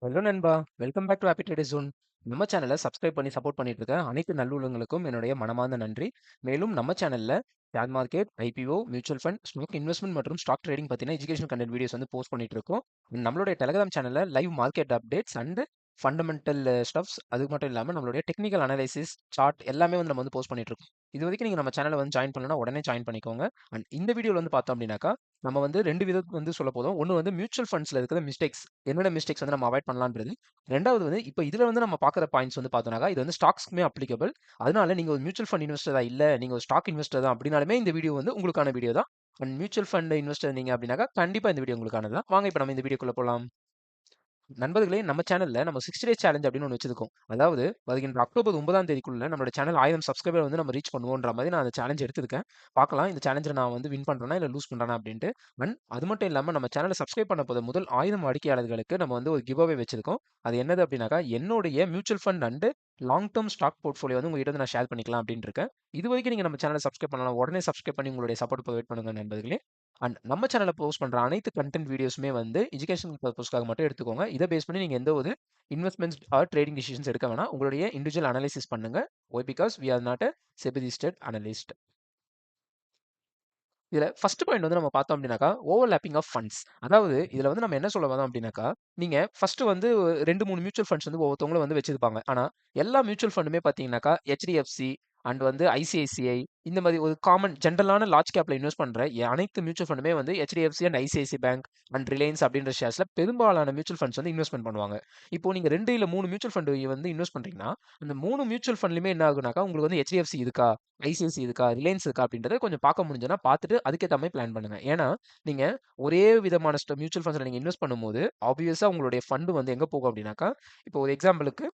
Hello நண்பா! Welcome back to happy traders zone. நம்ம சேனல சப்ஸ்கிரைப் பண்ணி சப்போர்ட் பண்ணிட்டு இருக்க அனைத்து நல்லுள்ளங்களுக்கும் என்னுடைய மனமார்ந்த நன்றி. மேலும் நம்ம சேனல்ல share market, IPO, mutual fund, stock investment மற்றும் ஸ்டாக் ட்ரேடிங் பத்தின எஜுகேஷனல் கன்டென்ட் வீடியோஸ் வந்து போஸ்ட் பண்ணிட்டு இருக்கோம். நம்மளுடைய டெலகிராம் சேனல்ல live market updates and fundamental stuffs அது மட்டும் இல்லாம நம்மளுடைய டெக்னிக்கல் அனலைசிஸ், சார்ட் எல்லாமே வந்து நம்ம வந்து போஸ்ட் பண்ணிட்டு இருக்கோம். இதுவரைக்கும் நீங்க நம்ம சேனல வந்து ஜாயின் பண்ணலனா உடனே ஜாயின் பண்ணிக்கோங்க. அண்ட் இந்த வீடியோல வந்து பார்த்தோம் அப்படின்னாக்கா, நம்ம வந்து 2 விதம் வந்து சொல்லப் போறோம். ஒண்ணு வந்து மியூச்சுவல் ஃபண்ட்ஸ்ல இருக்கிற மிஸ்டேக்ஸ். என்னென்ன மிஸ்டேக்ஸ் வந்து நம்ம அவாய்ட் பண்ணலான்றது. 2வது வந்து இப்ப இதுல வந்து நம்ம பார்க்குற பாயிண்ட்ஸ் வந்து பார்த்தோம்னாக்கா, இது வந்து ஸ்டாக்ஸ்க்குமே அப்ளிகபிள். அதனால நீங்க ஒரு மியூச்சுவல் ஃபண்ட் இன்வெஸ்டரா இல்ல, நீங்க ஒரு ஸ்டாக் இன்வெஸ்டர் தான் அப்படின்னாலுமே இந்த வீடியோ வந்து உங்களுக்கான வீடியோ தான். அண்ட் மியூச்சுவல் ஃபண்ட் இன்வெஸ்டர் நீங்க அப்படின்னாக்கா, கண்டிப்பா இந்த வீடியோ உங்களுக்கானது தான். வாங்க இப்ப நம்ம இந்த வீடியோக்குள்ள போலாம். நண்பர்களே, நம்ம சேனல்ல நம்ம 60 டேஸ் சேலஞ்ச் அப்படின்னு ஒண்ணு வச்சிருக்கோம். அதாவது வருகின்ற அக்டோபர் 9ஆம் தேதிக்குள்ள நம்மளோட சேனல் 1000 சப்ஸ்கிரைபர் வந்து நம்ம ரீச் பண்ணுவோன்ற மாதிரி நான் அந்த சேலஞ்ச் எடுத்திருக்கேன். பார்க்கலாம் இந்த சேலஞ்ச நான் வந்து வின் பண்றேனா இல்ல லூஸ் பண்றேனா அப்படின்ட்டு. அண்ட் அது மட்டும் இல்லாம நம்ம சேனல சப்ஸ்கிரைப் பண்ண போற முதல் 1000 வாடிக்கையாளர்களுக்கு நம்ம வந்து ஒரு கிவ் அவே வச்சிருக்கோம். அது என்னது அப்படின்னாக்கா, என்னுடைய mutual fund and long term stock portfolio வந்து உங்ககிட்ட வந்து நான் ஷேர் பண்ணிக்கலாம் அப்படின்னு இருக்கேன். இதுவரைக்கும் நீங்க நம்ம சேனல சப்ஸ்கிரைப் பண்ணலாம். உடனே சப்ஸ்கிரைப் பண்ணி உங்களுடைய சப்போர்ட் ப்ரொவைட் பண்ணுங்க நண்பர்களே. அண்ட் நம்ம சேனல்ல போஸ்ட் பண்ற அனைத்து கன்டென்ட் வீடியோஸுமே வந்து எஜுகேஷன் பர்பஸ்க்காக மட்டும் எடுத்துக்கோங்க. இத பேஸ் பண்ணி நீங்க எந்த ஒரு இன்வெஸ்ட்மென்ட்ஸ் ஆர் ட்ரேடிங் டிசிஷன்ஸ் எடுக்க வேணாம். உங்களுடைய இண்டிவிஜுவல் அனலைசிஸ் பண்ணுங்க. Why? Because we are not a SEBI registered analyst. இதுல ஃபர்ஸ்ட் பாயிண்ட் வந்து நம்ம பார்த்தோம் அப்படின்னாக்கா, ஓவர்லேப்பிங் ஆஃப் ஃபண்ட்ஸ். அதாவது இதுல வந்து நம்ம என்ன சொல்ல வரோம் அப்படின்னாக்கா, நீங்க ஃபர்ஸ்ட் வந்து 2, 3 மியூச்சுவல் ஃபண்ட்ஸ் வந்து ஒவ்வொருத்தவங்களும் வந்து வச்சிருப்பாங்க. ஆனா, எல்லா மியூச்சுவல் ஃபண்டுமே பார்த்தீங்கன்னாக்கா, HDFC அண்ட் வந்து ICICI இந்த மாரி ஒரு காமன் ஜெனரலான லார்ஜ் கேப்ல இன்வெஸ்ட் பண்ற அனைத்து மியூச்சுவல் ஃபண்டுமே வந்து HDFC and ICICI bank and Reliance அப்படின்ற ஷேர்ஸ்ல பெரும்பாலான மியூச்சுவல் ஃபண்ட்ஸ் வந்து இன்வெஸ்ட்மென்ட் பண்ணுவாங்க. இப்போ நீங்க 2 இல்ல 3 மியூச்சுவல் ஃபண்ட் வந்து இன்வெஸ்ட் பண்றீங்கன்னா, அந்த 3 மியூச்சுவல் ஃபண்ட்லயுமே என்ன ஆகும்னாக்கா, உங்களுக்கு வந்து HDFC இருக்கா? ஐசிஐசிஐ இருக்கா? ரிலையன்ஸ் இருக்கா? அப்படின்றத கொஞ்சம் பார்க்க முடிஞ்சதுன்னா பார்த்துட்டு அதுக்கேத்த மாரி பிளான் பண்ணுங்க. ஏன்னா, நீங்க ஒரே விதமான மியூச்சுவல் ஃபண்ட்ஸ்ல நீங்க இன்வெஸ்ட் பண்ணும்போது, ஆப்வியஸா உங்களுடைய ஃபண்ட் வந்து எங்க போகும் அப்படின்னாக்கா, இப்போ ஒரு எக்ஸாம்பிளுக்கு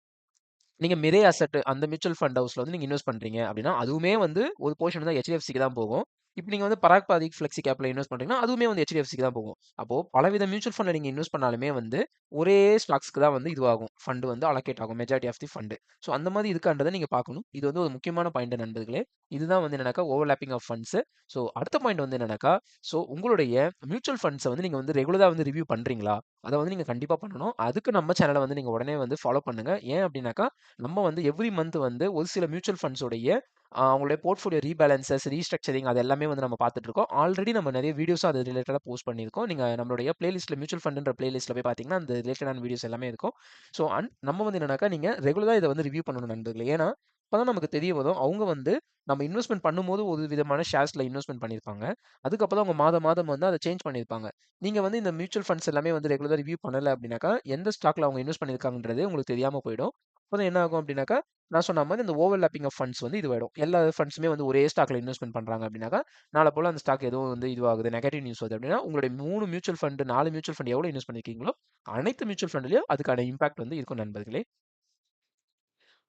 நீங்க மிரே அசெட் அந்த மியூச்சுவல் ஃபண்ட் ஹவுஸ்ல வந்து நீங்க இன்வெஸ்ட் பண்றீங்க அப்படின்னா, அதுவுமே வந்து ஒரு போர்ஷன் வந்து HDFCக்கு தான் போகும். இப்ப நீங்க வந்து பராக் பாதிக் ஃப்ளெக்ஸி கேப்ல இன்வெஸ்ட் பண்றீங்கன்னா, அதுவுமே வந்து HDFCக்கு தான் போகும். அப்போ பலவித மியூச்சுவல் ஃபண்ட்ல நீங்க இன்வெஸ்ட் பண்ணாலுமே வந்து, ஒரே ஸ்டாக்ஸ்க்கு தான் வந்து இதுவாகும். ஃபண்ட் வந்து அலோகேட் ஆகும். Majority of the fund. So அந்த மாரி இருக்கான்றத நீங்க பார்க்கணும். இது வந்து ஒரு முக்கியமான பாயிண்ட் நண்பர்களே. இதுதான் வந்து என்னன்னாக்கா ஓவர்லேப்பிங் ஆஃப் ஃபண்ட்ஸ். ஸோ அடுத்த பாயிண்ட் வந்து என்னன்னாக்கா, ஸோ உங்களுடைய மியூச்சுவல் ஃபண்ட்ஸ வந்து நீங்க வந்து ரெகுலரா வந்து ரிவ்யூ பண்றீங்களா? அத வந்து நீங்க கண்டிப்பா பண்ணணும். அதுக்கு நம்ம சேனல வந்து நீங்க உடனே வந்து ஃபாலோ பண்ணுங்க. ஏன் அப்படின்னாக்கா, நம்ம வந்து எவ்ரி மந்த் வந்து ஒரு சில மியூச்சுவல் ஃபண்ட்ஸ் உடைய அவங்களுடைய போர்ட்ஃபோலியோ ரீபேலன்சஸ், ரீஸ்ட்ரக்சரிங் அது எல்லாமே வந்து நம்ம பார்த்துட்டு இருக்கோம். ஆல்ரெடி நம்ம நிறைய வீடியோஸ் அது ரிலேட்டடா போஸ்ட் பண்ணியிருக்கோம். நீங்க நம்மளுடைய பிளேலிஸ்ட்ல மியூச்சுவல் ஃபண்ட்ன்ற பிளேலிஸ்ட்ல போய் பார்த்தீங்கன்னா, அந்த ரிலேட்டடான வீடியோஸ் எல்லாமே இருக்கும். ஸோ நம்ம வந்து என்னன்னாக்கா, நீங்க ரெகுலரா இத வந்து ரிவ்யூ பண்ணணும் நண்பர்களே. ஏன்னா, அப்பதான் நமக்கு தெரிய வரும். அவங்க வந்து நம்ம இன்வெஸ்ட்மென்ட் பண்ணும்போது ஒரு விதமான ஷேர்ஸ்ல இன்வெஸ்ட்மென்ட் பண்ணியிருப்பாங்க. அதுக்கப்புறம் அவங்க மாதம் மாதம் வந்து அத சேஞ்ச் பண்ணியிருப்பாங்க. நீங்க வந்து இந்த மியூச்சுவல் ஃபண்ட்ஸ் எல்லாமே வந்து ரெகுலரா ரிவ்யூ பண்ணல அப்படின்னாக்கா, எந்த ஸ்டாக்ல அவங்க இன்வெஸ்ட் பண்ணியிருக்காங்கன்றதே உங்களுக்கு தெரியாம போயிடும். அப்பதான் என்ன ஆகும் அப்படின்னாக்கா, நான் சொன்ன மாரி இந்த ஓவர்லேப்பிங் ஆஃப் ஃபண்ட்ஸ் வந்து இதுவாயிடும். எல்லா ஃபண்ட்ஸுமே வந்து ஒரே ஸ்டாக்ல இன்வெஸ்ட்மென்ட் பண்றாங்க அப்படின்னாக்கா, நாள போல அந்த ஸ்டாக் ஏதோ வந்து இதுவாகுது, நெகட்டிவ் நியூஸ் வருது அப்படின்னா, உங்களுடைய 3 மியூச்சுவல் ஃபண்ட், 4 மியூச்சுவல் ஃபண்ட் எவ்வளோ இன்வெஸ்ட் பண்ணியிருக்கீங்களோ, அனைத்து மியூச்சுவல் ஃபண்ட்லயும் அதுக்கான இம்பாக்ட் வந்து இருக்கும் நண்பர்களே.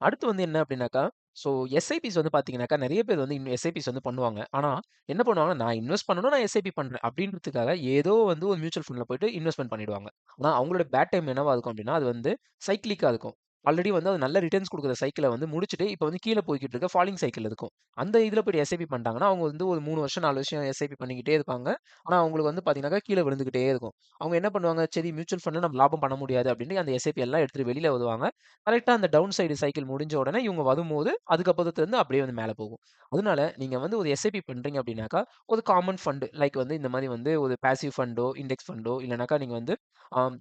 அடுத்து வந்து என்ன அப்படின்னாக்கா, ஸோ எஸ்ஐபிஸ் வந்து பார்த்தீங்கன்னாக்கா, நெறைய பேர் வந்து எஸ்ஐபிஸ் வந்து பண்ணுவாங்க. ஆனா, என்ன பண்ணுவாங்கன்னா, நான் இன்வெஸ்ட் பண்ணணும், நான் எஸ்ஐபி பண்றேன் அப்படின்றதுக்காக ஏதோ வந்து ஒரு மியூச்சுவல் ஃபண்ட்ல போயிட்டு இன்வெஸ்ட்மென்ட் பண்ணிடுவாங்க. ஆனா, அவங்களோட பேட் டைம் என்னவா இருக்கும் அப்படின்னா, அது வந்து சைக்கிளிக்கா இருக்கும். ஆல்ரெடி வந்து அது நல்ல ரிட்டர்ன்ஸ் குடுக்குற சைக்கிள வந்து முடிச்சுட்டு, இப்ப வந்து கீழ போய்க்கிட்டு இருக்க ஃபாலிங் சைக்கிள் இருக்கும். அந்த இதுல போயிட்டு எஸ்ஐபி பண்ணிட்டாங்கன்னா, அவங்க வந்து ஒரு 3 வருஷம், 4 வருஷம் எஸ்ஐபி பண்ணிக்கிட்டே இருப்பாங்க. ஆனா, அவங்களுக்கு வந்து பார்த்தீங்கன்னாக்கா, கீழ விழுந்துகிட்டே இருக்கும். அவங்க என்ன பண்ணுவாங்க, சரி மியூச்சுவல் ஃபண்ட்ல நம்ம லாபம் பண்ண முடியாது அப்படின்னு அந்த எஸ்ஐபி எல்லாம் எடுத்துட்டு வெளியில வருவாங்க. கரெக்ட்டா அந்த டவுன் சைடு சைக்கிள் முடிஞ்ச உடனே இவங்க வரும்போது, அதுக்கப்புறத்துலருந்து அப்படியே வந்து மேல போகும். அதனால நீங்க வந்து ஒரு எஸ்ஐபி பண்றீங்க அப்படின்னாக்கா, ஒரு காமன் ஃபண்ட் லைக் வந்து இந்த மாரி வந்து ஒரு பாசிவ் ஃபண்டோ, இண்டெக்ஸ் ஃபண்டோ இல்லனாக்கா நீங்க வந்து ஆம்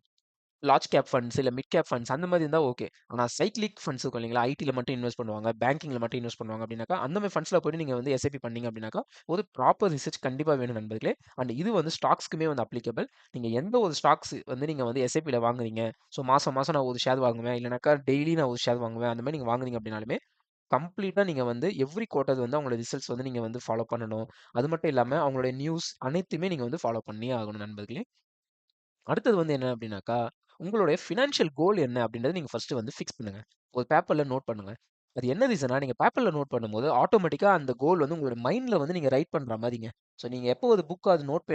லார்ஜ் கேப் ஃபண்ட்ஸ் இல்ல மிட் கேப் ஃபண்ட்ஸ் அந்த மாரி இருந்தா ஓகே. ஆனா சைக்ளிக் ஃபண்ட்ஸ் இருக்கும் இல்லைங்களா? ஐடில மட்டும் இன்வெஸ்ட் பண்ணுவாங்க. பேங்கிங்ல மட்டும் இன்வெஸ்ட் பண்ணுவாங்க அப்படின்னாக்கா, அந்த மாரி ஃபண்ட்ஸ்ல போயிட்டு நீங்க வந்து எஸ்ஐபி பண்ணீங்க அப்படின்னாக்கா, ஒரு ப்ராப்பர் ரிசர்ச் கண்டிப்பா வேணும் நண்பர்களே. அண்ட் இது வந்து ஸ்டாக்ஸ்க்குமே வந்து அப்ளிகபிள். நீங்க எந்த ஒரு ஸ்டாக்ஸ் வந்து நீங்க வந்து எஸ்ஐபில வாங்குறீங்க. ஸோ மாசம் மாசம் நான் ஒரு ஷேர் வாங்குவேன். இல்லனாக்கா டெய்லி நான் ஒரு ஷேர் வாங்குவேன். அந்த மாரி நீங்க வாங்குறீங்க அப்படின்னாலுமே, கம்ப்ளீட்டா நீங்க வந்து எவ்ரி குவார்ட்டர் வந்து அவங்களோட ரிசல்ட்ஸ் வந்து நீங்க வந்து ஃபாலோ பண்ணணும். அது மட்டும் இல்லாம அவங்களுடைய நியூஸ் அனைத்துமே நீங்க வந்து ஃபாலோ பண்ணியே ஆகணும் நண்பர்களே. அடுத்தது வந்து என்ன அப்டின்னாக்கா, உங்களுடைய ஃபினான்ஷியல் கோல் என்ன அப்டின்றத நீங்க ஃபர்ஸ்ட்டு வந்து ஃபிக்ஸ் பண்ணுங்க. ஒரு பேப்பர்ல நோட் பண்ணுங்க. அது என்ன ரீசன்னா, நீங்க பேப்பர்ல நோட் பண்ணும்போது, ஆட்டோமேட்டிக்கா அந்த கோல் வந்து உங்களோட மைண்ட்ல வந்து நீங்க ரைட் பண்ற மாரிங்க. ஸோ நீங்க எப்போ ஒரு புக் அது நோட்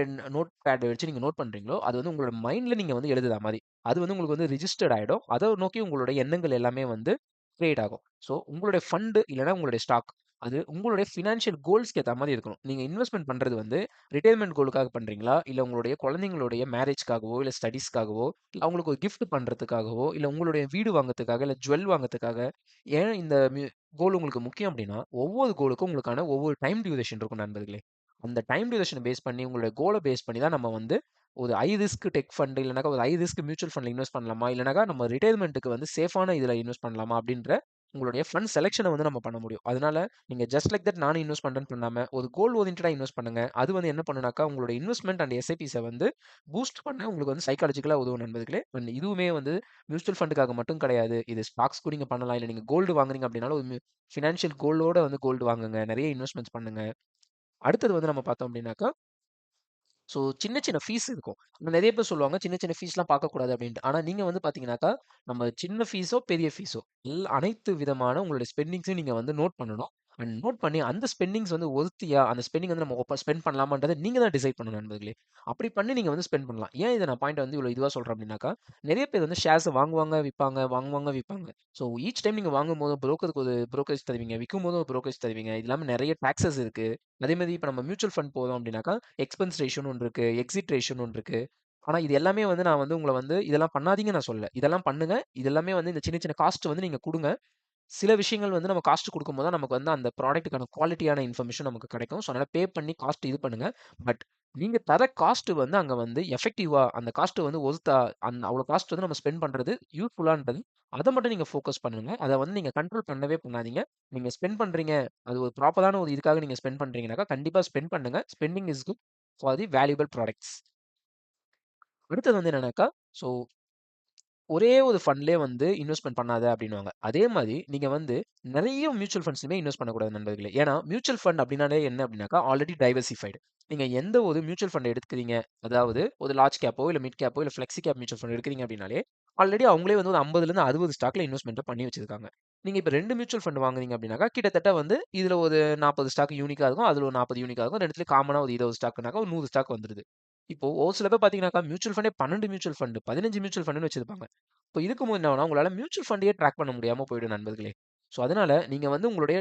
பேட் வச்சு நீங்க நோட் பண்றீங்களோ, அது வந்து உங்களோட மைண்ட்ல நீங்க வந்து எழுதுற மாரி. அது வந்து உங்களுக்கு வந்து ரிஜிஸ்டர்ட் ஆயிடும். அத நோக்கி உங்களுடைய எண்ணங்கள் எல்லாமே வந்து கிரியேட் ஆகும். ஸோ உங்களுடைய ஃபண்ட் இல்லன்னா உங்களுடைய ஸ்டாக். அது உங்களுடைய ஃபினான்ஷியல் கோல்ஸ்க்கு ஏத்த மாரி இருக்கணும். நீங்க இன்வெஸ்ட்மென்ட் பண்றது வந்து ரிட்டயர்மென்ட் கோலுக்காக பண்றீங்களா? இல்ல உங்களுடைய குழந்தைங்களுடைய மேரேஜ்க்காகவோ, இல்ல ஸ்டடீஸ்க்காகவோ, இல்ல அவங்களுக்கு ஒரு கிஃப்ட் பண்றதுக்காகவோ, இல்ல உங்களுடைய வீடு வாங்கறதுக்காக, இல்ல ஜுவல் வாங்கறதுக்காக, ஏன் இந்த கோல் உங்களுக்கு முக்கியம் அப்டின்னா, ஒவ்வொரு கோலுக்கும் உங்களுக்கான ஒவ்வொரு டைம் டியூரேஷன் இருக்கும் நண்பர்களே. அந்த டைம் டியூரேஷன பேஸ் பண்ணி, உங்களுடைய கோல பேஸ் பண்ணி தான் நம்ம வந்து ஒரு ஹை ரிஸ்க் டெக் ஃபண்ட் இல்லனாக்கா ஒரு ஹை ரிஸ்க் மியூச்சுவல் ஃபண்ட்ல இன்வெஸ்ட் பண்ணலாமா? இல்லனாக்கா நம்ம ரிட்டயர்மென்ட்க்கு வந்து சேஃபான இதுல இன்வெஸ்ட் பண்ணலாமா? அப்டின்ற உங்களுடைய ஃபண்ட் செலக்ஷன வந்து நம்ம பண்ண முடியும். அதனால நீங்க ஜஸ்ட் லைக் தட் நானும் இன்வெஸ்ட் பண்றேன்னு பண்ணாம, ஒரு கோல் ஓரியன்டடா இன்வெஸ்ட் பண்ணுங்க. அது வந்து என்ன பண்ணுனாக்கா, உங்களோட இன்வெஸ்ட்மென்ட் அண்ட் எஸ்ஐபிஸ வந்து பூஸ்ட் பண்ண உங்களுக்கு வந்து சைக்காலஜிக்கலா உதவும் நண்பர்களே. அண்ட் இதுவுமே வந்து மியூச்சுவல் ஃபண்டுக்காக மட்டும் கிடையாது. இது ஸ்டாக்ஸ்க்கும் நீங்க பண்ணலாம். இல்ல நீங்க கோல்டு வாங்குறீங்க அப்டின்னாலும் ஒரு ஃபினான்ஷியல் கோலோட வந்து கோல்டு வாங்குங்க. நெறைய இன்வெஸ்ட்மென்ட்ஸ் பண்ணுங்க. அடுத்தது வந்து நம்ம பார்த்தோம் அப்டின்னாக்கா ஸோ சின்ன சின்ன ஃபீஸ் இருக்கும். நெறைய பேர் சொல்லுவாங்க, சின்ன சின்ன ஃபீஸ்லாம் பார்க்கக்கூடாது அப்டின்ட்டு. ஆனா நீங்க வந்து பார்த்தீங்கன்னாக்கா, நம்ம சின்ன ஃபீஸோ, பெரிய ஃபீஸோ அனைத்து விதமான உங்களுடைய ஸ்பெண்டிங்ஸையும் நீங்க வந்து நோட் பண்ணணும். அண்ட் நோட் பண்ணி அந்த ஸ்பெண்டிங்ஸ் வந்து ஒர்த்தியா, அந்த ஸ்பெண்டிங் வந்து நம்ம ஸ்பெண்ட் பண்ணலாமான்றத நீங்க தான் டிசைட் பண்ணணும் நண்பர்களே. அப்படி பண்ணி நீங்க வந்து ஸ்பெண்ட் பண்ணலாம். ஏன் இத நான் பாயிண்ட்ட வந்து இவ்வளோ இதுவா சொல்றேன் அப்டின்னாக்கா, நெறைய பேர் வந்து ஷேர்ஸ வாங்குவாங்க, விப்பாங்க, வாங்குவாங்க, விப்பாங்க. ஸோ ஈச் டைம் நீங்க வாங்கும்போது புரோக்கருக்கு ஒரு புரோக்கரேஜ் தருவீங்க, விக்கும்போது ஒரு புரோக்கரேஜ் தருவீங்க. இது இல்லாம நெறைய டாக்ஸஸ் இருக்கு. அதே மாரி இப்ப நம்ம மியூச்சுவல் ஃபண்ட் போறோம் அப்டின்னாக்கா, எக்ஸ்பென்ஸ் ரேஷியோன்னு ஒண்ணு இருக்கு. எக்ஸிட் ரேஷியோன்னு ஒண்ணு இருக்கு. ஆனா இது எல்லாமே வந்து நான் வந்து உங்கள வந்து இதெல்லாம் பண்ணாதீங்கன்னு நான் சொல்லல. இதெல்லாம் பண்ணுங்க. இது எல்லாமே வந்து இந்த சின்ன சின்ன காஸ்ட் வந்து நீங்க குடுங்க. சில விஷயங்கள் வந்து நம்ம காஸ்ட் குடுக்கும்போது தான் நமக்கு வந்து அந்த ப்ராடக்ட்டுக்கான குவாலிட்டியான இன்ஃபர்மேஷன் நமக்கு கிடைக்கும். ஸோ அதனால பே பண்ணி காஸ்ட் இது பண்ணுங்க. பட் நீங்க தர காஸ்ட் வந்து அங்க வந்து எஃபெக்டிவா அந்த காஸ்ட் வந்து ஒர்த்தா அவ்வளோ காஸ்ட் வந்து நம்ம ஸ்பெண்ட் பண்றது யூஸ்ஃபுல்லான்றது அத மட்டும் நீங்க ஃபோக்கஸ் பண்ணுங்க. அத வந்து நீங்க கண்ட்ரோல் பண்ணவே பண்ணாதீங்க. நீங்க ஸ்பெண்ட் பண்றீங்க. அது ஒரு ப்ராப்பரான ஒரு இதுக்காக நீங்க ஸ்பெண்ட் பண்றீங்கனாக்கா, கண்டிப்பா ஸ்பெண்ட் பண்ணுங்க. Spending is good for the valuable products. அடுத்தது வந்து என்னன்னாக்கா, ஸோ ஒரே ஒரு ஃபண்ட்லயே வந்து இன்வெஸ்ட்மென்ட் பண்ணாத அப்டின்னுவாங்க. அதே மாரி நீங்க வந்து நெறைய மியூச்சுவல் ஃபண்ட்ஸ்லயுமே இன்வெஸ்ட் பண்ணக்கூடாது நண்பர்களே. ஏன்னா, மியூச்சுவல் ஃபண்ட் அப்டின்னாலே என்ன அப்டின்னாக்கா, ஆல்ரெடி டைவர்சிஃபைடு. நீங்க எந்த ஒரு மியூச்சுவல் ஃபண்ட் எடுக்கிறீங்க, அதாவது ஒரு லார்ஜ் கேப்போ, இல்ல மிட் கேப்போ, இல்ல ஃப்ளெக்ஸி கேப் மியூச்சுவல் ஃபண்ட் எடுக்கிறீங்க அப்டின்னாலே, ஆல்ரெடி அவங்களே வந்து ஒரு 50லேருந்து 60 ஸ்டாக்ல இன்வெஸ்ட்மென்ட் பண்ணி வச்சிருக்காங்க. நீங்க இப்ப 2 மியூச்சுவல் ஃபண்ட் வாங்குறீங்க அப்டின்னாக்கா, கிட்டத்தட்ட வந்து இதுல ஒரு 40 ஸ்டாக் யூனிக்கா இருக்கும். அதுல ஒரு 40 யூனிக்கா இருக்கும். 2த்துலயும் காமனா ஒரு 20 ஸ்டாக்னாக்கா ஒரு 100 ஸ்டாக் வந்துருது. இப்போ ஒரு சில பேர் பார்த்தீங்கன்னாக்கா, மியூச்சுவல் ஃபண்டே 12 மியூச்சுவல் ஃபண்ட், 15 மியூச்சுவல் ஃபண்டுன்னு வச்சிருப்பாங்க. இப்போ இருக்கும்போது என்ன ஆகும்னா, உங்களால மியூச்சுவல் ஃபண்டையே ட்ராக் பண்ண முடியாம போயிடும் நண்பர்களே. ஸோ அதனால நீங்க வந்து உங்களுடைய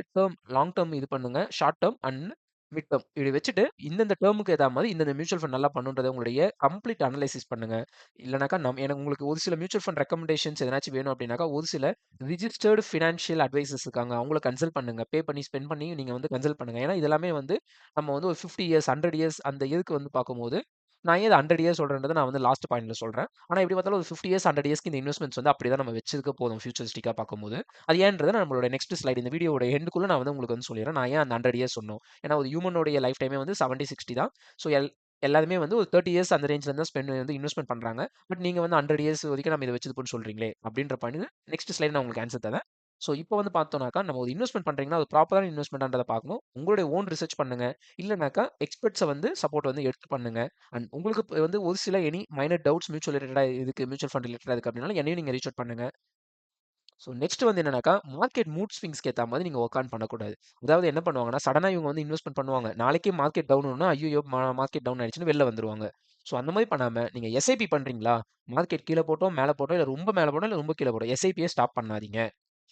லாங் டெர்ம் இது பண்ணுங்க. Short term and mid term. இப்படி வச்சுட்டு இந்தந்த டெர்முக்கு ஏத்தா மாரி இந்தந்த மியூச்சுவல் ஃபண்ட் நல்லா பண்ணுன்றத உங்களுடைய கம்ப்ளீட் அனலைசிஸ் பண்ணுங்க. இல்லனாக்கா எனக்கு உங்களுக்கு ஒரு சில மியூச்சுவல் ஃபண்ட் ரெக்கமெண்டேஷன்ஸ் எதனாச்சும் வேணும் அப்படின்னாக்கா, ஒரு சில ரிஜிஸ்டர்டு ஃபினான்ஷியல் அட்வைசர்ஸ் இருக்காங்க. அவங்கள கன்சல்ட் பண்ணுங்க. பே பண்ணி ஸ்பெண்ட் பண்ணி நீங்க வந்து கன்சல்ட் பண்ணுங்க. ஏன்னா இதெல்லாமே வந்து நம்ம வந்து ஒரு 50 இயர்ஸ், 100 இயர்ஸ் அந்த இதுக்கு வந்து பார்க்கும்போது, நான் ஏன் இத 100 இயர்ஸ் சொல்றேன்றத நான் வந்து லாஸ்ட் பாயிண்ட்ல சொல்றேன். ஆனா எப்படி பார்த்தாலும் ஒரு 50 இயர்ஸ், 100 இயர்ஸ்க்கு இந்த இன்வெஸ்ட்மென்ட்ஸ் வந்து அப்படியே தான் நம்ம வச்சிருக்க போறோம் ஃபியூச்சரிஸ்டிக்கா பார்க்கும்போது. அது ஏன்றத நம்மளோட நெக்ஸ்ட் ஸ்லைடு இந்த வீடியோவோட எண்டுக்குள்ள நான் வந்து உங்களுக்கு வந்து சொல்லிர்றேன். நான் ஏன் அந்த 100 இயர்ஸ் சொன்னோம். ஏன்னா ஒரு ஹியூமனோட லைஃப் டைமே வந்து 70, 60 தான். ஸோ எல்லாருமே வந்து ஒரு 30 இயர்ஸ் அந்த ரேஞ்ச்ல தான் வந்து இன்வெஸ்ட்மென்ட் பண்றாங்க. பட் நீங்க வந்து 100 இயர்ஸ் வரைக்கும் நம்ம இத வச்சிருப்போம்னு சொல்றீங்களே அப்படின்ற பாயிண்ட் நெக்ஸ்ட் ஸ்லைடு நான் உங்களுக்கு ஆன்சர் தரேன். ஸோ இப்போ வந்து பார்த்தோம்னாக்கா, நம்ம ஒரு இன்வெஸ்ட்மென்ட் பண்றீங்கன்னா, அது ப்ராப்பரான இன்வெஸ்ட்மென்ட்ன்றத பார்க்கணும். உங்களுடைய ஓன் ரிசர்ச் பண்ணுங்க. இல்லனாக்கா எக்ஸ்பெர்ட்ஸ வந்து சப்போர்ட் வந்து எடுத்து பண்ணுங்க. அண்ட் உங்களுக்கு இப்ப வந்து ஒரு சில மைனர் டவுட்ஸ் மியூச்சுவல் ரிலேட்டடா இதுக்கு மியூச்சுவல் ஃபண்ட் ரிலேட்டடா இருக்கு அப்படின்னாலும் என்னையும் நீங்க ரீச் அவுட் பண்ணுங்க. ஸோ நெக்ஸ்ட் வந்து என்னன்னாக்கா, மார்க்கெட் மூட் ஸ்விங்ஸ்க்கு ஏத்த மாதிரி நீங்க ஒர்க் ஆன் பண்ணக்கூடாது. அதாவது என்ன பண்ணுவாங்கன்னா, சடனா இவங்க வந்து இன்வெஸ்ட்மென்ட் பண்ணுவாங்க. நாளைக்கே மார்க்கெட் டவுன்னா, ஐய்யயோ! மார்க்கெட் டவுன் ஆயிடுச்சுன்னு வெளில வந்துருவாங்க. ஸோ அந்த மாரி பண்ணாம, நீங்க எஸ்ஐபி பண்றீங்களா? மார்க்கெட் கீழ போட்டோம், மேல போட்டோம், இல்ல ரொம்ப மேல போட்டோம், இல்ல ரொம்ப கீழ போட்டோம். எஸ்ஐபிய ஸ்டாப் பண்ணாதீங்க.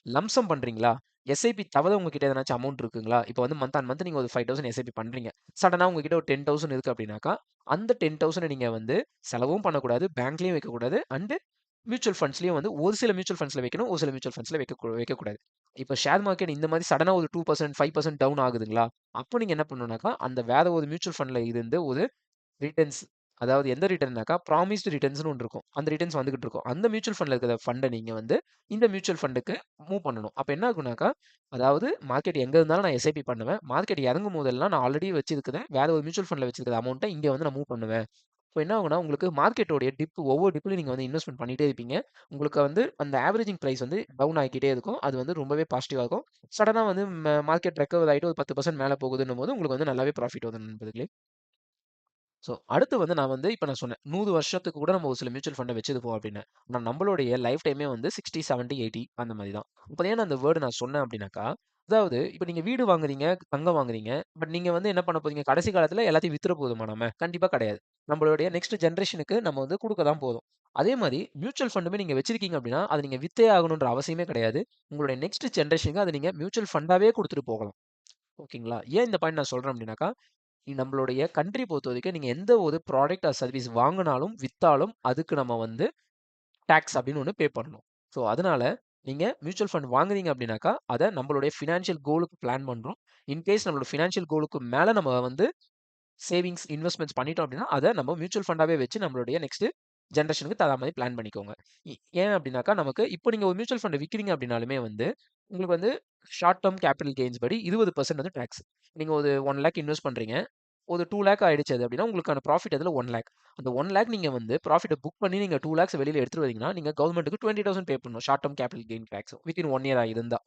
லம்ப்சம் பண்றீங்களா? எஸ்ஐபி தவிர உங்ககிட்ட எதனாச்சும் அமௌண்ட் இருக்குங்களா? இப்ப வந்து மந்த் ஆன் மந்த் நீங்க ஒரு 5000 எஸ்ஐபி பண்றீங்க. சடனா உங்ககிட்ட ஒரு 10,000 இருக்கு அப்டின்னாக்கா, அந்த 10,000 நீங்க வந்து செலவும் பண்ணக்கூடாது, பேங்க்லயும் வைக்கக்கூடாது. அண்ட் மியூச்சுவல் ஃபண்ட்ஸ்லயும் வந்து ஒரு சில மியூச்சுவல் ஃபண்ட்ஸ்ல வைக்கணும், ஒரு சில மியூச்சுவல் ஃபண்ட்ஸ்ல வைக்கக்கூடாது. இப்ப ஷேர் மார்க்கெட் இந்த மாரி சடனா ஒரு 2%, 5% டவுன் ஆகுதுங்களா? அப்போ நீங்க என்ன பண்ணணும்னாக்கா, அந்த வேற ஒரு மியூச்சுவல் ஃபண்ட்ல இருந்து ஒரு ரிட்டர்ன்ஸ். அதாவது எந்த ரிட்டர்ன்னாக்கா, ப்ராமிஸ்டு ரிட்டர்ன்ஸ்ன்னு ஒண்ணு இருக்கும். அந்த ரிட்டர்ன்ஸ் வந்துகிட்டு இருக்கும். அந்த மியூச்சுவல் ஃபண்ட்ல இருக்கிற ஃபண்ட நீங்க வந்து இந்த மியூச்சுவல் ஃபண்டுக்கு மூவ் பண்ணணும். அப்ப என்ன ஆகும்னாக்கா, அதாவது மார்க்கெட் எங்க இருந்தாலும் நான் எஸ்ஐபி பண்ணுவேன். மார்க்கெட் இறங்கும் போதெல்லாம் நான் ஆல்ரெடி வச்சிருக்கிறேன். வேற ஒரு மியூச்சுவல் ஃபண்ட்ல வச்சிருக்கிற அமௌண்ட்ட இங்க வந்து நான் மூவ் பண்ணுவேன். இப்போ என்ன ஆகும்னா, உங்களுக்கு மார்க்கெட்டோடைய ஒவ்வொரு டிப்லயும் நீங்க வந்து இன்வெஸ்ட்மென்ட் பண்ணிட்டே இருப்பீங்க. உங்களுக்கு வந்து அந்த ஆவரேஜிங் பிரைஸ் வந்து டவுன் ஆகிக்கிட்டே இருக்கும். அது வந்து ரொம்பவே பாசிட்டிவா இருக்கும். சடனா வந்து மார்க்கெட் ரெக்கவர் ஆயிட்டு ஒரு 10% மேல போகுதுன்னும்போது உங்களுக்கு வந்து நல்லாவே ப்ராஃபிட் வரும் நண்பர்களே. ஸோ, அடுத்து வந்து நான் சொன்னேன். 100 வருஷத்துக்கு கூட நம்ம ஒரு சில மியூச்சுவல் ஃபண்ட வச்சிருப்போம் அப்படின்னு. ஆனா நம்மளுடைய லைஃப் டைமே வந்து 60, 70, 80 அந்த மாரி தான். அப்ப ஏன் அந்த வேர்ட் நான் சொன்னேன் அப்படின்னாக்கா, அதாவது இப்ப நீங்க வீடு வாங்குறீங்க, தங்கம் வாங்குறீங்க. பட் நீங்க வந்து என்ன பண்ண போறீங்க? கடைசி காலத்துல எல்லாத்தையும் வித்துற போதுமா நம்ம? கண்டிப்பா கிடையாது. நம்மளுடைய நெக்ஸ்ட் ஜெனரேஷனுக்கு நம்ம வந்து குடுக்க தான் போறோம். அதே மாரி மியூச்சுவல் ஃபண்டுமே நீங்க வச்சிருக்கீங்க அப்படின்னா, அத நீங்க வித்தே ஆகணுன்ற அவசியமே கிடையாது. உங்களுடைய நெக்ஸ்ட் ஜெனரேஷன்க்கு அத நீங்க மியூச்சுவல் ஃபண்டாவே குடுத்துட்டு போகலாம். ஓகேங்களா? ஏன் இந்த பாயிண்ட் நான் சொல்றேன் அப்படின்னாக்கா, நம்மளுடைய கண்ட்ரி பொறுத்தவரைக்கும் நீங்க எந்த ஒரு ப்ராடக்ட் ஆர் சர்வீஸ் வாங்குனாலும், வித்தாலும் அதுக்கு நம்ம வந்து டாக்ஸ் அப்படின்னு ஒண்ணு பே பண்ணணும். ஸோ அதனால நீங்க மியூச்சுவல் ஃபண்ட் வாங்குறீங்க அப்படின்னாக்கா, அத நம்மளுடைய ஃபினான்ஷியல் கோலுக்கு பிளான் பண்றோம். இன்கேஸ் நம்மளோட ஃபினான்ஷியல் கோலுக்கு மேல நம்ம வந்து சேவிங்ஸ், இன்வெஸ்ட்மென்ட்ஸ் பண்ணிட்டோம் அப்படின்னா, அத நம்ம மியூச்சுவல் ஃபண்டாவே வச்சு நம்மளுடைய நெக்ஸ்ட் ஜெனரேஷனுக்கு தகுந்த மாரி பிளான் பண்ணிக்கோங்க. ஏன் அப்படின்னாக்கா, நமக்கு இப்போ நீங்க ஒரு மியூச்சுவல் ஃபண்ட் விக்கிறீங்க அப்படின்னாலுமே வந்து, உங்களுக்கு வந்து ஷார்ட் டெர்ம் கேப்பிட்டல் கெயின்ஸ் படி 20% வந்து டாக்ஸ். நீங்க ஒரு 1,00,000 இன்வெஸ்ட் பண்றீங்க. ஒரு 2,00,000 ஆயிடுச்சு அது அப்படின்னா, உங்களுக்கான ப்ராஃபிட் அதுல 1,00,000. அந்த 1,00,000 நீங்க வந்து ப்ராஃபிட்ட புக் பண்ணி நீங்க 2,00,000 வெளியில எடுத்துட்டு வரீங்கன்னா, நீங்க கவர்மெண்ட்க்கு 20,000 பே பண்ணணும். Short term capital gain tax within 1 year இருந்தா.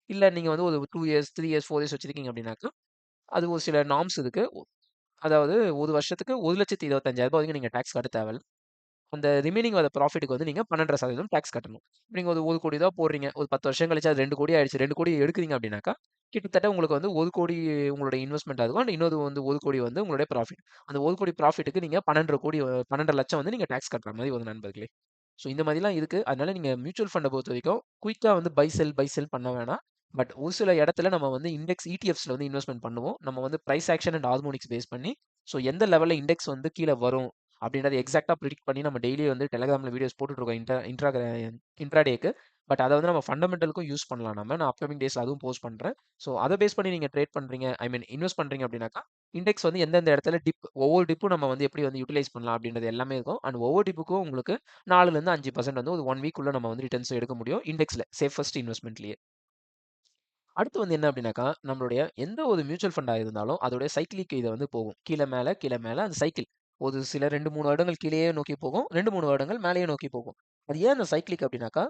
இல்ல நீங்க வந்து ஒரு 2 இயர்ஸ், 3 இயர்ஸ், 4 இயர்ஸ் வச்சிருக்கீங்க அப்படின்னாக்கா, அது ஒரு சில நார்ம்ஸ் இருக்கு. அதாவது 1 வருஷத்துக்கு ரூ. 1,25,000 வரைக்கும் நீங்க டாக்ஸ் கட்ட தேவையில்ல. அந்த ரிமைனிங் வர ப்ராஃபிட்க்கு வந்து நீங்க 12% டாக்ஸ் கட்டணும். நீங்க ஒரு 1,00,00,000 ரூபா போடுறீங்க. ஒரு 10 வருஷம் கழிச்சு அது 2,00,00,000 ஆயிடுச்சு. 2,00,00,000 எடுக்குறீங்க அப்படின்னாக்கா, கிட்டத்தட்ட உங்களுக்கு வந்து 1,00,00,000 உங்களுடைய இன்வெஸ்ட்மென்ட்டா இருக்கும். அண்ட் இன்னொரு வந்து 1,00,00,000 வந்து உங்களுடைய ப்ராஃபிட். அந்த 1,00,00,000 ப்ராஃபிட்க்கு நீங்க 12,50,000 வந்து நீங்க டாக்ஸ் கட்டுற மாரி வரும் நண்பர்களே. ஸோ இந்த மாதிரிலாம் இருக்கு. அதனால நீங்க மியூச்சுவல் ஃபண்ட பொறுத்தவரைக்கும் குயிக்கா வந்து பை செல் பண்ண வேணாம். பட் ஒரு சில இடத்துல நம்ம வந்து இண்டெக்ஸ் இடிஎஃப்ஸ்ல வந்து இன்வெஸ்ட்மென்ட் பண்ணுவோம். நம்ம வந்து price action and harmonics base பண்ணி, ஸோ எந்த லெவல்ல இண்டெக்ஸ் வந்து கீழ வரும் அப்படின்றத எக்ஸாக்ட்டா பிரெடிக்ட் பண்ணி நம்ம டெய்லி வந்து டெலகிராம்ல வீடியோஸ் போட்டுட்டு இருக்கோம். இன்ட்ராடேக்கு. பட் அத வந்து நம்ம ஃபண்டமெண்டலுக்கும் யூஸ் பண்ணலாம் நம்ம. நான் அப்கமிங் டேஸ்ல அதுவும் போஸ்ட் பண்றேன். ஸோ அத பேஸ் பண்ணி நீங்க ட்ரேட் பண்றீங்க, ஐ மீன் இன்வெஸ்ட் பண்றீங்க அப்படின்னாக்கா, இண்டெக்ஸ் வந்து எந்தெந்த இடத்துல ஒவ்வொரு டிப்பும் நம்ம வந்து எப்படி வந்து யூட்டிலைஸ் பண்ணலாம் அப்படின்றது எல்லாமே இருக்கும். அண்ட் ஒவ்வொரு டிப்புக்கும் உங்களுக்கு 4லேருந்து 5% வந்து ஒரு 1 வீக் குள்ள நம்ம வந்து ரிட்டர்ன்ஸ் எடுக்க முடியும். இண்டெக்ஸ்ல சேஃபஸ்ட் இன்வெஸ்ட்மென்ட்லயே. அடுத்து வந்து என்ன அப்படின்னாக்கா, நம்மளுடைய எந்த ஒரு மியூச்சுவல் ஃபண்டா இருந்தாலும் அதோடைய சைக்கிளிக் இத வந்து போகும். கீழ மேல அந்த சைக்கிள். ஒரு சில 2, 3 வருடங்கள் கீழயே நோக்கி போகும். 2, 3 வருடங்கள் மேலேயே நோக்கி போகும். அது ஏன் அந்த சைக்கிளிக் அப்படின்னாக்கா,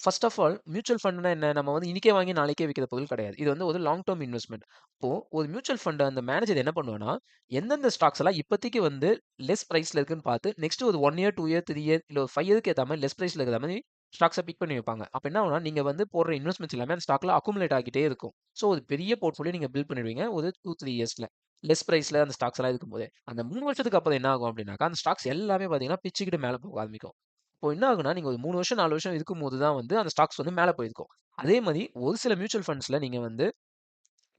ஃபர்ஸ்ட் ஆஃப் ஆல் மியூச்சுவல் ஃபண்ட்னா என்ன? நம்ம வந்து இன்னைக்கே வாங்கி நாளைக்கே விக்கிற பொருள் கிடையாது. இது வந்து ஒரு லாங் டெர்ம் இன்வெஸ்ட்மென்ட். இப்போ ஒரு மியூச்சுவல் ஃபண்ட் அந்த மேனேஜர் என்ன பண்ணுவான்னா, எந்தெந்த ஸ்டாக்ஸ் எல்லாம் இப்போதைக்கு வந்து லெஸ் பிரைஸ்ல இருக்குன்னு பார்த்து, நெக்ஸ்ட் ஒரு 1 இயர், 2 இயர், 3 இயர் இல்ல ஒரு 5 இயர்க்கு ஏத்த மாரி லெஸ் பிரைஸ்ல இருக்கிற மாரி ஸ்டாக்ஸ பிக் பண்ணி வைப்பாங்க. அப்ப என்ன ஆகும்னா, நீங்க வந்து போடுற இன்வெஸ்ட்மென்ட்ஸ் எல்லாமே அந்த ஸ்டாக்ல அக்குமுலேட் ஆகிட்டே இருக்கும். ஸோ ஒரு பெரிய போர்ட்ஃபோலியோ நீங்க பில்ட் பண்ணிடுவீங்க. ஒரு 2, 3 இயர்ஸ்ல. லெஸ் பிரைஸ்ல அந்த ஸ்டாக்ஸ் எல்லாம் இருக்கும்போதே. அந்த 3 வருஷத்துக்கு அப்புறம் என்ன ஆகும் அப்படின்னாக்கா, அந்த ஸ்டாக்ஸ் எல்லாமே பார்த்தீங்கன்னா பிச்சுக்கிட்டு மேல போக ஆரம்பிக்கும். இப்போ என்ன ஆகும்னா, நீங்க ஒரு 3 வருஷம், 4 வருஷம் இருக்கும்போது தான் வந்து அந்த ஸ்டாக்ஸ் வந்து மேல போயிருக்கும். அதே மாரி ஒரு சில மியூச்சுவல் ஃபண்ட்ஸ்ல நீங்க வந்து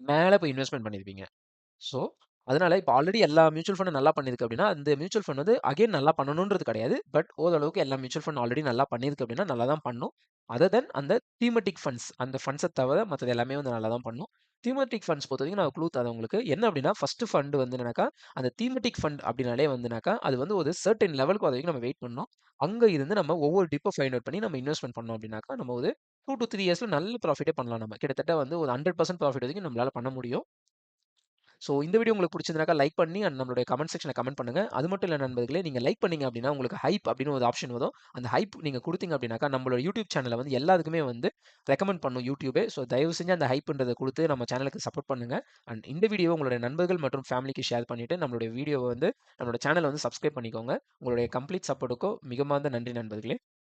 மேல போய் இன்வெஸ்ட்மென்ட் பண்ணியிருப்பீங்க. ஸோ, அதனால இப்ப ஆல்ரெடி எல்லா மியூச்சுவல் ஃபண்டும் நல்லா பண்ணியிருக்கு அப்டின்னா, அந்த மியூச்சுவல் ஃபண்ட் வந்து அகைன் நல்லா பண்ணணுன்றது கிடையாது. பட் ஓரளவுக்கு எல்லா மியூச்சுவல் ஃபண்ட் ஆல்ரெடி நல்லா பண்ணியிருக்கு அப்டின்னா, நல்லா தான் பண்ணும். அதர் தென் அந்த தீமெட்டிக் ஃபண்ட்ஸ் அந்த ஃபண்ட்ஸ தவிர மத்தது எல்லாமே வந்து நல்லா தான் பண்ணும். தீமெட்டிக் ஃபண்ட்ஸ் பொறுத்தவரைக்கும் நான் க்ளூ தரேன் உங்களுக்கு. என்ன அப்டின்னா, ஃபர்ஸ்ட் ஃபண்ட் வந்து என்னன்னாக்கா, அந்த தீமெட்டிக் ஃபண்ட் அப்டின்னாலே வந்துனாக்கா, அது வந்து ஒரு சர்டைன் லெவலுக்கு வர வரைக்கும் நம்ம வெயிட் பண்ணணும். அங்க இருந்து நம்ம ஒவ்வொரு டிப்ப ஃபைண்ட் அவுட் பண்ணி நம்ம இன்வெஸ்ட்மென்ட் பண்ணோம் அப்டின்னாக்கா, நம்ம ஒரு 2 டூ 3 இயர்ஸ்ல நல்ல ப்ராஃபிட்டே பண்ணலாம் நம்ம. கிட்டத்தட்ட வந்து ஒரு 100% ப்ராஃபிட் வரைக்கும் நம்மளால பண்ண முடியும். ஸோ இந்த வீடியோ உங்களுக்கு பிடிச்சிருந்தாக்கா லைக் பண்ணி அண்ட் நம்மளுடைய கமெண்ட் செக்ஷன்ல கமெண்ட் பண்ணுங்க. அது மட்டும் இல்ல நண்பர்களே, நீங்க லைக் பண்ணீங்க அப்படின்னா உங்களுக்கு ஹைப் அப்படின்னு ஒரு ஆப்ஷன் வரும். அந்த ஹைப் நீங்க குடுத்தீங்க அப்படின்னாக்கா, நம்மளோட யூடியூப் சேனல்ல வந்து எல்லாத்துக்குமே வந்து ரெக்கமெண்ட் பண்ணும் யூடியூபே. ஸோ தயவு செஞ்சு அந்த ஹைப்ன்றத குடுத்து நம்ம சேனலுக்கு சப்போர்ட் பண்ணுங்க. அண்ட் இந்த வீடியோவ உங்களுடைய நண்பர்கள் மற்றும் ஃபேமிலிக்கு ஷேர் பண்ணிட்டு, நம்மளுடைய வீடியோவ வந்து நம்மளோட சேனல வந்து சப்ஸ்கிரைப் பண்ணிக்கோங்க. உங்களுடைய கம்ப்ளீட் சப்போர்ட்டுக்கும் மிகமார்ந்த நன்றி நண்பர்களே.